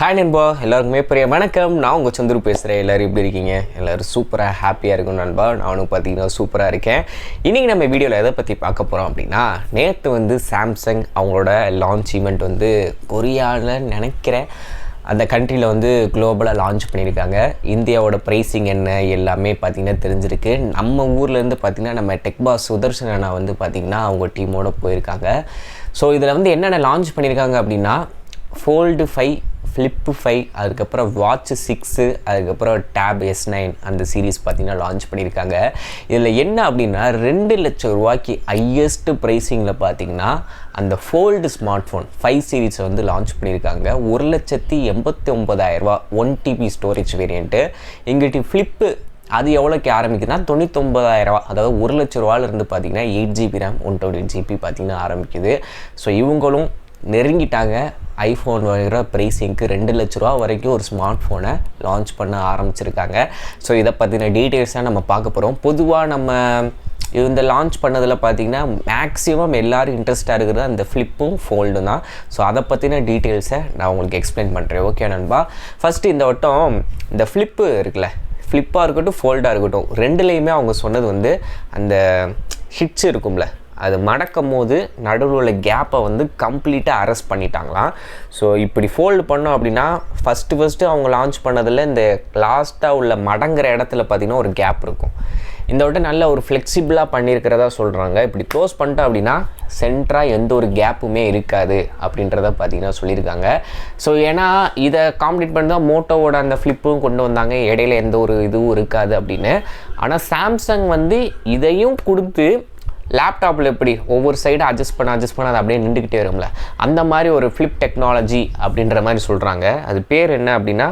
Hi நண்பா, எல்லாருக்குமே பெரிய வணக்கம். நான் உங்கள் சந்துரு பேசுகிறேன். எல்லோரும் எப்படி இருக்கீங்க? எல்லோரும் சூப்பராக ஹாப்பியாக இருக்கும் நண்பா. நானும் பார்த்தீங்கன்னா சூப்பராக இருக்கேன். இன்றைக்கி நம்ம வீடியோவில் எதை பற்றி பார்க்க போகிறோம் அப்படின்னா, நேற்று சாம்சங் அவங்களோட லான்ச் ஈவெண்ட் கொரியாவில் நினைக்கிறேன் அந்த கண்ட்ரியில் குளோபலாக லான்ச் பண்ணியிருக்காங்க. இந்தியாவோட ப்ரைஸிங் என்ன எல்லாமே பார்த்திங்கன்னா தெரிஞ்சிருக்கு. நம்ம ஊர்லேருந்து பார்த்திங்கன்னா நம்ம டெக் பாஸ் சுதர்ஷன் அண்ணா பார்த்திங்கன்னா அவங்க டீமோடு போயிருக்காங்க. ஸோ இதில் என்னென்ன லான்ச் பண்ணியிருக்காங்க அப்படின்னா, ஃபோல்டு 5, ஃப்ளிப்பு 5, அதுக்கப்புறம் வாட்ச் 6, அதுக்கப்புறம் டேப் S9 அந்த சீரீஸ் பார்த்திங்கன்னா லான்ச் பண்ணியிருக்காங்க. இதில் என்ன அப்படின்னா 2 லட்சம் ரூபாய்க்கு ஹையஸ்ட் ப்ரைஸிங்கில் பார்த்திங்கன்னா அந்த ஃபோல்டு ஸ்மார்ட் ஃபோன் 5 சீரீஸை லான்ச் பண்ணியிருக்காங்க. 1,89,000 1 TB ஸ்டோரேஜ் வேரியண்ட்டு. எங்கிட்ட ஃப்ளிப்பு அது எவ்வளோக்கு ஆரம்பிக்குதுன்னா 99,000, அதாவது 1 லட்ச ரூபாயிலிருந்து பார்த்திங்கன்னா 8 GB RAM 128 GB பார்த்திங்கன்னா ஆரம்பிக்குது. ஸோ இவங்களும் நெருங்கிட்டாங்க. ஐஃபோன் வர ப்ரைஸிங்க்கு 2 லட்ச ரூபா வரைக்கும் ஒரு ஸ்மார்ட் ஃபோனை லான்ச் பண்ண ஆரம்பிச்சிருக்காங்க. ஸோ இதை பற்றின டீட்டெயில்ஸாக நம்ம பார்க்க போகிறோம். பொதுவாக நம்ம இந்த லான்ச் பண்ணதில் பார்த்திங்கன்னா மேக்ஸிமம் எல்லோரும் இன்ட்ரெஸ்ட்டாக இருக்கிறது அந்த ஃப்ளிப்பும் ஃபோல்டும் தான். ஸோ அதை பற்றின டீட்டெயில்ஸை நான் உங்களுக்கு எக்ஸ்பிளைன் பண்ணுறேன். ஓகே நண்பா, ஃபஸ்ட்டு இந்த வட்டம் இந்த ஃப்ளிப்பு இருக்குல்ல, ஃப்ளிப்பாக இருக்கட்டும் ஃபோல்டாக இருக்கட்டும், ரெண்டுலேயுமே அவங்க சொன்னது அந்த ஹிட்ஸ் இருக்கும்ல, அது மடக்கும் போது நடுவில் உள்ள கேப்பை கம்ப்ளீட்டாக அரெஸ்ட் பண்ணிட்டாங்களாம். ஸோ இப்படி ஃபோல்டு பண்ணோம் அப்படின்னா ஃபஸ்ட்டு அவங்க லான்ச் பண்ணதில் இந்த லாஸ்ட்டாக உள்ள மடங்குற இடத்துல பார்த்திங்கன்னா ஒரு கேப் இருக்கும். இந்த விட்ட நல்ல ஒரு ஃப்ளெக்சிபிளாக பண்ணியிருக்கிறதா சொல்கிறாங்க. இப்படி க்ளோஸ் பண்ணிட்டோம் அப்படின்னா சென்டராக எந்த ஒரு கேப்புமே இருக்காது அப்படின்றத பார்த்திங்கன்னா சொல்லியிருக்காங்க. ஸோ ஏன்னா இதை காம்ப்ளீட் பண்ணி தான் மோட்டோவோட அந்த ஃப்ளிப்பும் கொண்டு வந்தாங்க, இடையில எந்த ஒரு இதுவும் இருக்காது அப்படின்னு. ஆனால் சாம்சங் இதையும் கொடுத்து லேப்டாப்பில் எப்படி ஒவ்வொரு சைடு அட்ஜஸ்ட் பண்ண அது அப்படியே நின்றுக்கிட்டே வரும்ல, அந்த மாதிரி ஒரு ஃப்ளிப் டெக்னாலஜி அப்படின்ற மாதிரி சொல்கிறாங்க. அது பேர் என்ன அப்படின்னா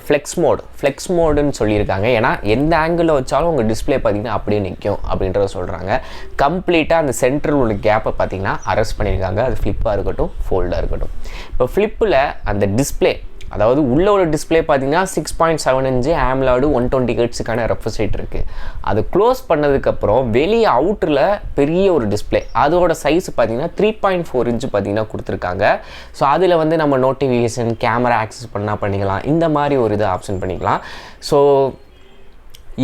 ஃப்ளெக்ஸ் மோடுன்னு சொல்லியிருக்காங்க. ஏன்னா எந்த ஆங்கிளில் வச்சாலும் உங்கள் டிஸ்பிளே பார்த்திங்கன்னா அப்படியே நிற்கும் அப்படின்றத சொல்கிறாங்க. கம்ப்ளீட்டாக அந்த சென்ட்ரல் உள்ள கேப்பை பார்த்திங்கன்னா அரெஸ்ட் பண்ணியிருக்காங்க. அது ஃப்ளிப்பாக இருக்கட்டும் ஃபோல்டாக இருக்கட்டும். இப்போ ஃப்ளிப்பில் அந்த டிஸ்பிளே, அதாவது உள்ள ஒரு டிஸ்பிளே பார்த்திங்கன்னா 6.7 இன்ச்சு AMOLED 120 ஹெர்ட்ஸுக்கான ரெஃப்ரெஷ் ரேட் இருக்குது. அது க்ளோஸ் பண்ணதுக்கப்புறம் வெளியே அவுட்டரில் பெரிய ஒரு டிஸ்பிளே, அதோட சைஸ் பார்த்திங்கன்னா 3.4 இன்ச்சு பார்த்திங்கன்னா கொடுத்துருக்காங்க. ஸோ அதில் நம்ம நோட்டிஃபிகேஷன், கேமரா ஆக்சஸ் பண்ணிக்கலாம், இந்த மாதிரி ஒரு இது ஆப்ஷன் பண்ணிக்கலாம். ஸோ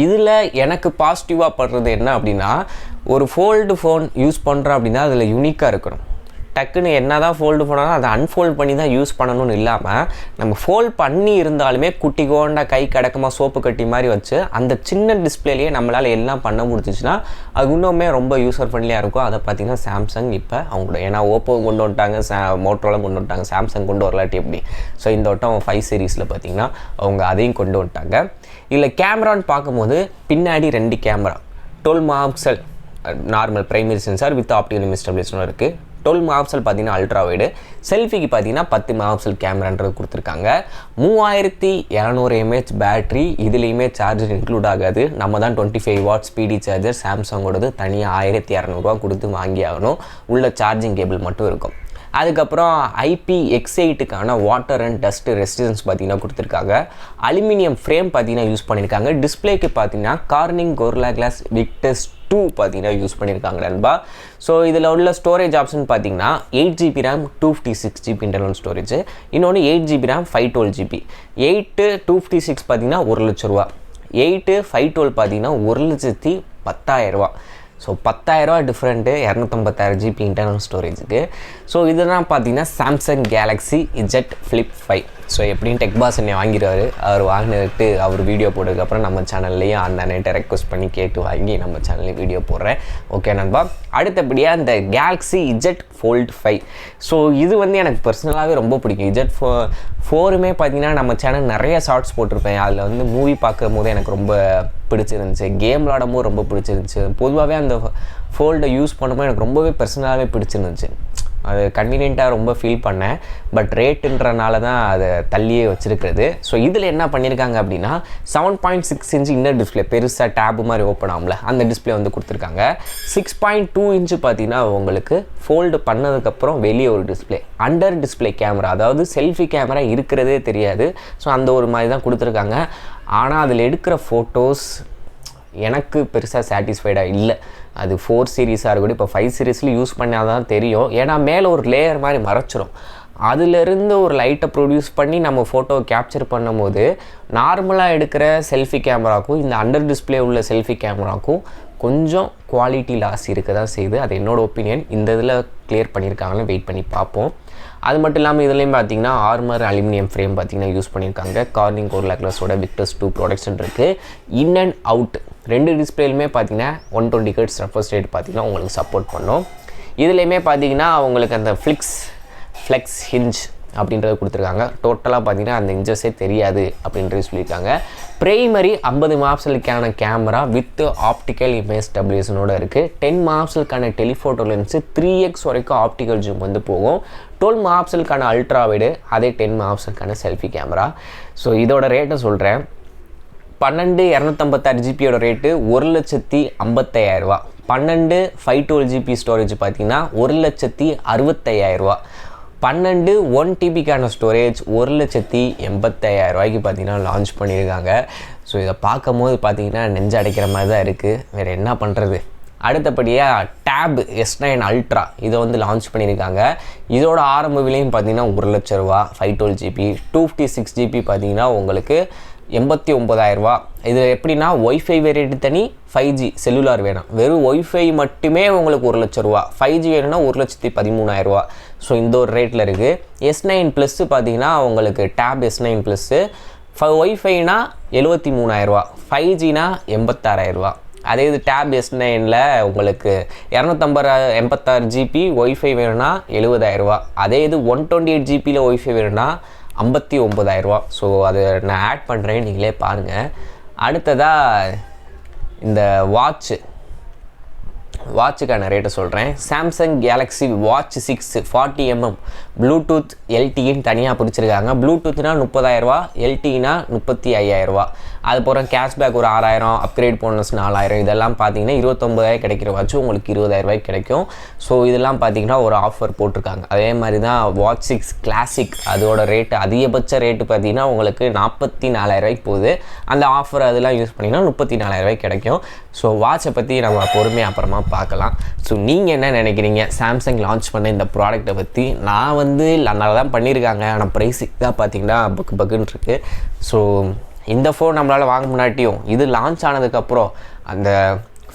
இதில் எனக்கு பாசிட்டிவாக படுறது என்ன அப்படின்னா, ஒரு ஃபோல்டு ஃபோன் யூஸ் பண்ணுறோம் அப்படின்னா அதில் யூனிக்காக இருக்கணும். டக்குன்னு என்ன தான் ஃபோல்டு பண்ணாலும் அதை அன்ஃபோல்ட் பண்ணி தான் யூஸ் பண்ணணும்னு இல்லாமல், நம்ம ஃபோல்ட் பண்ணி இருந்தாலுமே குட்டி கோண்டா கை கடக்கமாக சோப்பு கட்டி மாதிரி வச்சு அந்த சின்ன டிஸ்பிளேலேயே நம்மளால் எல்லாம் பண்ண முடிஞ்சிச்சுன்னா அது இன்னுமே ரொம்ப யூஸர் ஃப்ரெண்ட்லியாக இருக்கும். அதை பார்த்திங்கன்னா சாம்சங் இப்போ அவங்களோட, ஏன்னா ஓப்போ கொண்டு வந்துட்டாங்க, மோட்டோலாம் கொண்டு வந்துட்டாங்க, சாம்சங் கொண்டு வரலாட்டி எப்படி. ஸோ இந்த வட்டம் 5 சீரீஸில் பார்த்திங்கன்னா அவங்க அதையும் கொண்டு வந்துட்டாங்க. இல்லை கேமரான்னு பார்க்கும்போது பின்னாடி 2 camera, 12 megapixel normal primary sensor with optical image ஸ்டெபிலைசரும் இருக்குது. 12 மெகாபிக்சல் பார்த்திங்கன்னா அல்ட்ரா வைடு, செல்ஃபிக்கு பார்த்திங்கன்னா 10 மெகாபிக்சல் கேமரான்றது கொடுத்துருக்காங்க. 3200 mAh பேட்ரி, இதுலேயுமே சார்ஜர் இன்க்ளூட் ஆகாது. நம்ம தான் 25 வாட் ஸ்பீடி சார்ஜர் சாம்சங்கோடது தனியாக 1200 கொடுத்து வாங்கி ஆகணும். உள்ள சார்ஜிங் கேபிள் மட்டும் இருக்கும். அதுக்கப்புறம் IPX8க்கான வாட்டர் அண்ட் டஸ்ட் ரெசிஸ்டன்ஸ் பார்த்திங்கன்னா கொடுத்துருக்காங்க. அலுமினியம் ஃப்ரேம் பார்த்திங்கன்னா யூஸ் பண்ணியிருக்காங்க. டிஸ்பிளேக்கு பார்த்திங்கன்னா கார்னிங் கோரில்லா கிளாஸ் விக்டஸ் 2 பார்த்திங்கன்னா யூஸ் பண்ணியிருக்காங்க நண்பா. ஸோ இதில் உள்ள ஸ்டோரேஜ் ஆப்ஷன் பார்த்திங்கன்னா 8 GB RAM 256 GB internal storage, இன்னொன்று 8 GB RAM 512 GB. 8 256 பார்த்திங்கன்னா 1 லட்ச ரூபா, 8 512 பார்த்திங்கன்னா 1,10,000. ஸோ 10,000 டிஃப்ரெண்ட்டு, 256 GB இன்டர்னல் ஸ்டோரேஜுக்கு. ஸோ இதெல்லாம் பார்த்தீங்கன்னா Samsung Galaxy Z Flip 5. So எப்படின்னு டெக் பாஸ் என்னை வாங்கிடுவார். அவர் வாங்கினதுக்கு அவர் வீடியோ போட்டதுக்கப்புறம் நம்ம சேனல்லையும் அந்த அண்ணன்ட்ட ரெக்வஸ்ட் பண்ணி கேட்டு வாங்கி நம்ம சேனல்லையும் வீடியோ போடுறேன். ஓகே நண்பா, அடுத்தபடியாக இந்த கேலக்ஸி Z Fold 5. ஸோ இது எனக்கு பர்சனலாகவே ரொம்ப பிடிக்கும். Z4மே பார்த்திங்கன்னா நம்ம சேனல் நிறைய ஷார்ட்ஸ் போட்டிருப்பேன். அதில் மூவி பார்க்கும் போது எனக்கு ரொம்ப பிடிச்சிருந்துச்சு, கேம் விளாடும் போது ரொம்ப பிடிச்சிருந்துச்சு. பொதுவாகவே அந்த ஃபோல்டை யூஸ் பண்ணும்போது எனக்கு ரொம்பவே பர்சனலாகவே பிடிச்சிருந்துச்சு. அது கன்வீனியண்ட்டாக ரொம்ப ஃபீல் பண்ணேன். பட் ரேட்டுன்றனால தான் அதை தள்ளியே வச்சுருக்கிறது. ஸோ இதில் என்ன பண்ணியிருக்காங்க அப்படின்னா 7.6 இன்ச்சு இன்னர் டிஸ்பிளே, பெருசாக டேபு மாதிரி ஓப்பன் ஆகும்ல, அந்த டிஸ்பிளே கொடுத்துருக்காங்க. 6.2 இன்ச்சு பார்த்தீங்கன்னா உங்களுக்கு ஃபோல்டு பண்ணதுக்கப்புறம் வெளியே ஒரு டிஸ்பிளே, அண்டர் டிஸ்பிளே கேமரா, அதாவது செல்ஃபி கேமரா இருக்கிறதே தெரியாது. ஸோ அந்த ஒரு மாதிரி தான் கொடுத்துருக்காங்க. ஆனால் அதில் எடுக்கிற ஃபோட்டோஸ் எனக்கு பெருசாக சாட்டிஸ்ஃபைடாக இல்லை. அது 4 சீரீஸாக இருக்கட்டும், இப்போ 5 சீரீஸில் யூஸ் பண்ணால் தான் தெரியும். ஏன்னா மேலே ஒரு லேயர் மாதிரி மறைச்சிரும். அதிலிருந்து ஒரு லைட்டை ப்ரொடியூஸ் பண்ணி நம்ம ஃபோட்டோ கேப்சர் பண்ணும்போது நார்மலாக எடுக்கிற செல்ஃபி கேமராக்கும் இந்த அண்டர் டிஸ்பிளே உள்ள செல்ஃபி கேமராக்கும் கொஞ்சம் குவாலிட்டி லாஸ் இருக்க தான் செய்யுது. அது என்னோடய ஒப்பீனியன். இந்த இதில் கிளியர் பண்ணியிருக்காங்கன்னு வெயிட் பண்ணி பார்ப்போம். அது மட்டும் இல்லாமல் இதுலேயும் பார்த்தீங்கன்னா ஆர்மர் அலுமினியம் ஃப்ரேம் பார்த்தீங்கன்னா யூஸ் பண்ணியிருக்காங்க. கார்னிங் கோர்லா கிளாஸோட விக்டர்ஸ் 2 ப்ரொடக்ஷன் இருக்குது. இன் அண்ட் அவுட் 2 டிஸ்பிளேலுமே பார்த்தீங்கன்னா 120 ஹெர்ட்ஸ் ரெஃப்ரெஷ் ரேட் பார்த்தீங்கன்னா உங்களுக்கு சப்போர்ட் பண்ணும். இதுலேயுமே பார்த்தீங்கன்னா அவங்களுக்கு அந்த ஃப்ளெக்ஸ் ஹிஞ்ச் அப்படின்றத கொடுத்துருக்காங்க. டோட்டலாக பார்த்தீங்கன்னா அந்த இன்ச்சஸே தெரியாது அப்படின்றது சொல்லியிருக்காங்க. பிரைமரி 50 மெகாபிக்சலுக்கான கேமரா வித் ஆப்டிக்கல் இமேஜ் ஸ்டெபிலைசேஷனோட இருக்குது. 10 மெகாபிக்சலுக்கான டெலிஃபோட்டோ லென்ஸு 3x வரைக்கும் ஆப்டிக்கல் ஜூம் வந்து போகும். 12 மெகாபிக்சலுக்கான அல்ட்ரா வைடு, அதே 10 மெகாபிக்சலுக்கான செல்ஃபி கேமரா. ஸோ இதோட ரேட்டை சொல்கிறேன். 12 ஜிபியோட ரேட்டு 1,55,000 ரூபா. 512 ஜிபி ஸ்டோரேஜ் பார்த்தீங்கன்னா 1,65,000 ரூபா. 1 டிபிக்கான ஸ்டோரேஜ் 1,85,000 ரூபாய்க்கு பார்த்தீங்கன்னா லான்ச் பண்ணியிருக்காங்க. ஸோ இதை பார்க்கும் போது பார்த்தீங்கன்னா நெஞ்சு அடைக்கிற மாதிரி தான் இருக்குது. வேறு என்ன பண்ணுறது. அடுத்தபடியாக டேப் S9 அல்ட்ரா இதை வந்து லான்ச் பண்ணியிருக்காங்க. இதோட ஆரம்ப விலையும் பார்த்தீங்கன்னா 1,00,000 ரூபா. 512 ஜிபி 256 ஜிபி பார்த்தீங்கன்னா உங்களுக்கு 89,000 ரூபா. இது எப்படின்னா ஒய்ஃபை வேரியண்ட் தனி, 5G செல்லுலார் வேணும். வெறும் ஒய்ஃபை மட்டுமே உங்களுக்கு 1,00,000 ரூபா. 5G வேணும்னா 1,13,000 ரூபா. ஸோ இந்த ஒரு ரேட்டில் இருக்குது. S9 ப்ளஸ்ஸு பார்த்தீங்கன்னா உங்களுக்கு டேப் S9 ப்ளஸ்ஸு ஒய்ஃபைனா 73,000 ரூபா, 5Gனா 86,000 ரூபா. அதே இது டேப் S9ல் உங்களுக்கு 286 ஜிபி ஒய்ஃபை வேணும்னா 70,000 ரூபா. அதே இது 128 ஜிபியில் ஒய்ஃபை வேணும்னா 59,000 ரூபா. ஸோ அதை நான் ஆட் பண்ணுறேன், நீங்களே பாருங்கள். அடுத்ததாக இந்த வாட்சுக்கான ரேட்டை சொல்கிறேன். Samsung Galaxy watch 6 40mm Bluetooth LTEன்னு தனியாக பிடிச்சிருக்காங்க. ப்ளூடூத்னா 30,000 ரூபா, LTEனா 35,000 ரூபா. அது போகிற கேஷ்பேக் ஒரு 6,000, அப்கிரேட் போனஸ் 4,000, இதெல்லாம் பார்த்தீங்கன்னா 29,000 கிடைக்கிற வாட்ச் உங்களுக்கு 20,000 ரூபாய்க்கு கிடைக்கும். ஸோ இதெல்லாம் பார்த்தீங்கன்னா ஒரு ஆஃபர் போட்டிருக்காங்க. அதே மாதிரி தான் வாட்ச் 6 கிளாசிக் அதோட ரேட்டு அதிகபட்ச ரேட்டு பார்த்தீங்கன்னா உங்களுக்கு 44,000 ரூபாய்க்கு போகுது. அந்த ஆஃபர் அதெல்லாம் யூஸ் பண்ணிங்கன்னா 34,000 ரூபாய்க்கு கிடைக்கும். ஸோ வாட்சை பற்றி நம்ம பொறுமையாக அப்புறமா பார்க்கலாம். ஸோ நீங்கள் என்ன நினைக்கிறீங்க சாம்சங் லான்ச் பண்ண இந்த ப்ராடக்ட்டை பற்றி? நான் வந்து நல்லா தான் பண்ணியிருக்காங்க, ஆனால் ப்ரைஸுக்கு தான் பார்த்தீங்கன்னா பக்குன்னு இருக்குது. ஸோ இந்த ஃபோன் நம்மளால் வாங்க முன்னாட்டியும் இது லான்ச் ஆனதுக்கப்புறம் அந்த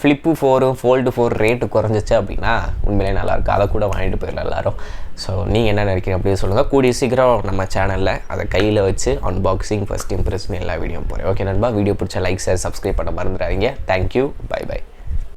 ஃப்ளிப்பு 4 ஃபோல்டு 4 ரேட்டு குறைஞ்சிச்சு அப்படின்னா உண்மையிலே நல்லாயிருக்கும். அதை கூட வாங்கிட்டு போயிடலாம் எல்லோரும். ஸோ நீங்கள் என்ன நினைக்கிறீங்க அப்படின்னு சொல்லுங்கள். கூடிய சீக்கிரம் நம்ம சேனலில் அதை கையில் வச்சு அன்பாக்சிங், ஃபஸ்ட் இம்ப்ரெஷன் எல்லா வீடியோ போகிறேன். ஓகே நண்பா, வீடியோ பிடிச்சா லைக், ஷேர், சப்ஸ்கிரைப் பண்ண மறந்துடாதீங்க. Thank you, bye by.